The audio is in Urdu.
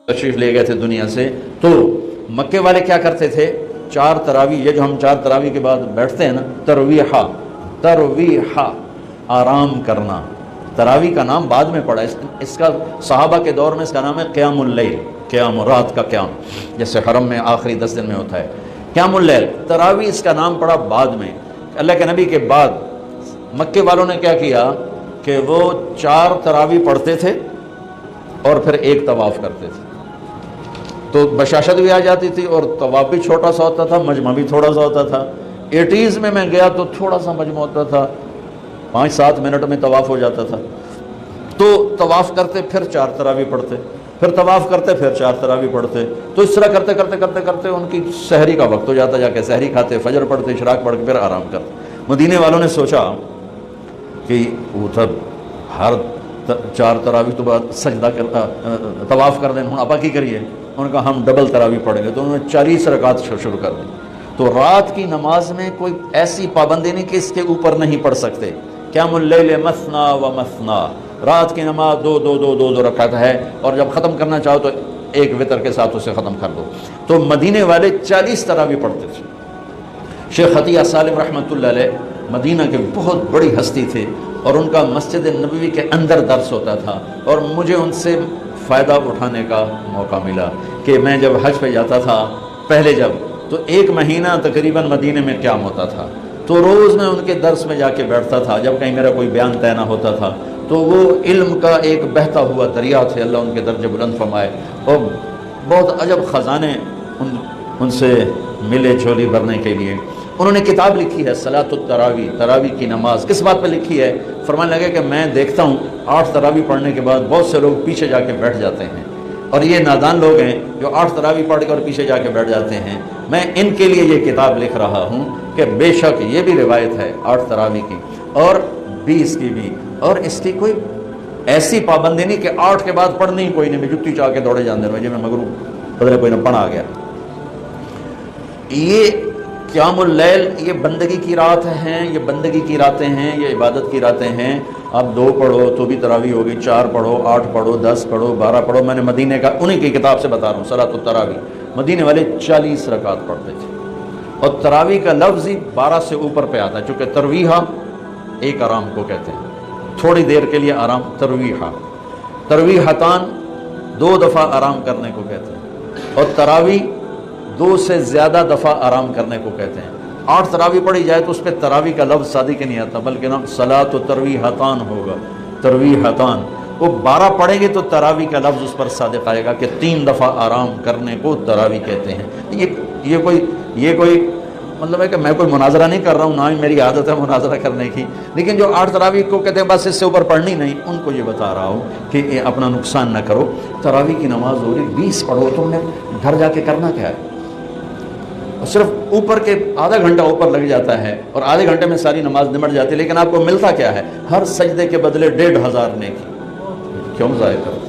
تشریف لے گئے تھے دنیا سے، تو مکے والے کیا کرتے تھے، 4 تراویح، یہ جو ہم 4 تراویح کے بعد بیٹھتے ہیں نا، ترویحہ آرام کرنا، تراویح کا نام بعد میں پڑا، اس کا صحابہ کے دور میں اس کا نام ہے قیام اللیل، قیام رات کا قیام، جیسے حرم میں آخری 10 دن میں ہوتا ہے قیام اللیل، تراویح اس کا نام پڑا بعد میں۔ اللہ کے نبی کے بعد مکے والوں نے کیا کیا کہ وہ 4 تراویح پڑھتے تھے اور پھر ایک طواف کرتے تھے، تو بشاشت بھی آ جاتی تھی اور طواف بھی چھوٹا سا ہوتا تھا، مجمع بھی تھوڑا سا ہوتا تھا۔ 80s میں گیا تو تھوڑا سا مجمع ہوتا تھا، 5-7 منٹ میں طواف ہو جاتا تھا، تو طواف کرتے پھر 4 تراویح پڑھتے، پھر طواف کرتے پھر 4 تراویح پڑھتے، تو اس طرح کرتے کرتے کرتے کرتے ان کی سحری کا وقت ہو جاتا، جا کے سحری کھاتے، فجر پڑھتے، اشراق پڑھ کے پھر آرام کرتے۔ مدینے والوں نے سوچا کہ وہ تب ہر 4 تراویح تو بعد سجدہ طواف کر دیں، ہوں آپ کی کریے، انہوں نے کہا ہم ڈبل تراویح پڑھیں گے، تو انہوں نے 40 رکعت شروع کر دی۔ تو رات کی نماز میں کوئی ایسی پابندی نہیں کہ اس کے اوپر نہیں پڑھ سکتے، قیام اللیل مثنا و مثنا، رات کی نماز 2 رکعت ہے، اور جب ختم کرنا چاہو تو ایک وتر کے ساتھ اسے ختم کر دو۔ تو مدینے والے 40 تراویح پڑھتے تھے۔ شیخ عطیہ سالم رحمۃ اللہ علیہ مدینہ کے بہت بڑی ہستی تھے، اور ان کا مسجد نبوی کے اندر درس ہوتا تھا، اور مجھے ان سے فائدہ اٹھانے کا موقع ملا کہ میں جب حج پہ جاتا تھا پہلے تو 1 مہینہ تقریباً مدینے میں قیام ہوتا تھا، تو روز میں ان کے درس میں جا کے بیٹھتا تھا، جب کہیں میرا کوئی بیان طے نہ ہوتا تھا تو وہ علم کا ایک بہتا ہوا دریا تھے، اللہ ان کے درجے بلند فرمائے، اور بہت عجب خزانے ان سے ملے جھولی بھرنے کے لیے۔ انہوں نے کتاب لکھی ہے صلاۃ التراویح، تراویح کی نماز، کس بات پہ لکھی ہے؟ فرمانے لگے کہ میں دیکھتا ہوں 8 تراویح پڑھنے کے بعد بہت سے لوگ پیچھے جا کے بیٹھ جاتے ہیں، اور یہ نادان لوگ ہیں جو 8 تراویح پڑھ کے اور پیچھے جا کے بیٹھ جاتے ہیں، میں ان کے لیے یہ کتاب لکھ رہا ہوں کہ بے شک یہ بھی روایت ہے 8 تراویح کی اور 20 کی بھی، اور اس کی کوئی ایسی پابندی نہیں کہ 8 کے بعد پڑھنی ہی کوئی نہیں، میں جتی چاہ کے دوڑے جاندے میں مگرو بدلے کوئی نہ پڑھا آ گیا۔ یہ قیام اللیل یہ بندگی کی رات ہیں، یہ بندگی کی راتیں ہیں، یہ عبادت کی راتیں ہیں۔ آپ 2 پڑھو تو بھی تراویح ہوگی، 4 پڑھو، 8 پڑھو، 10 پڑھو، 12 پڑھو۔ میں نے مدینے کا انہی کی کتاب سے بتا رہا ہوں صلاۃ التراویح، مدینے والے 40 رکعت پڑھتے تھے، اور تراویح کا لفظ ہی 12 سے اوپر پہ آتا ہے، چونکہ ترویحہ ایک آرام کو کہتے ہیں، تھوڑی دیر کے لیے آرام، ترویحہ، ترویحتان 2 دفعہ آرام کرنے کو کہتے ہیں، اور تراویح 2 سے زیادہ دفعہ آرام کرنے کو کہتے ہیں۔ 8 تراویح پڑھی جائے تو اس پہ تراویح کا لفظ صادق کے نہیں آتا، بلکہ نام صلاۃ و ترویحتان ہوگا، ترویحتان۔ وہ 12 پڑھیں گے تو تراویح کا لفظ اس پر صادق آئے گا کہ 3 دفعہ آرام کرنے کو تراویح کہتے ہیں۔ یہ کوئی مطلب ہے کہ میں کوئی مناظرہ نہیں کر رہا ہوں، نہ ہی میری عادت ہے مناظرہ کرنے کی، لیکن جو 8 تراویح کو کہتے ہیں بس اس سے اوپر پڑھنی نہیں، ان کو یہ بتا رہا ہوں کہ اپنا نقصان نہ کرو۔ تراویح کی نماز ہو رہی 20 پڑھو، تم نے گھر جا کے کرنا کیا ہے؟ صرف اوپر کے آدھا گھنٹہ اوپر لگ جاتا ہے اور آدھے گھنٹے میں ساری نماز نمٹ جاتی ہے، لیکن آپ کو ملتا کیا ہے؟ ہر سجدے کے بدلے 1500 نیکی، کیوں ضائع کرتے؟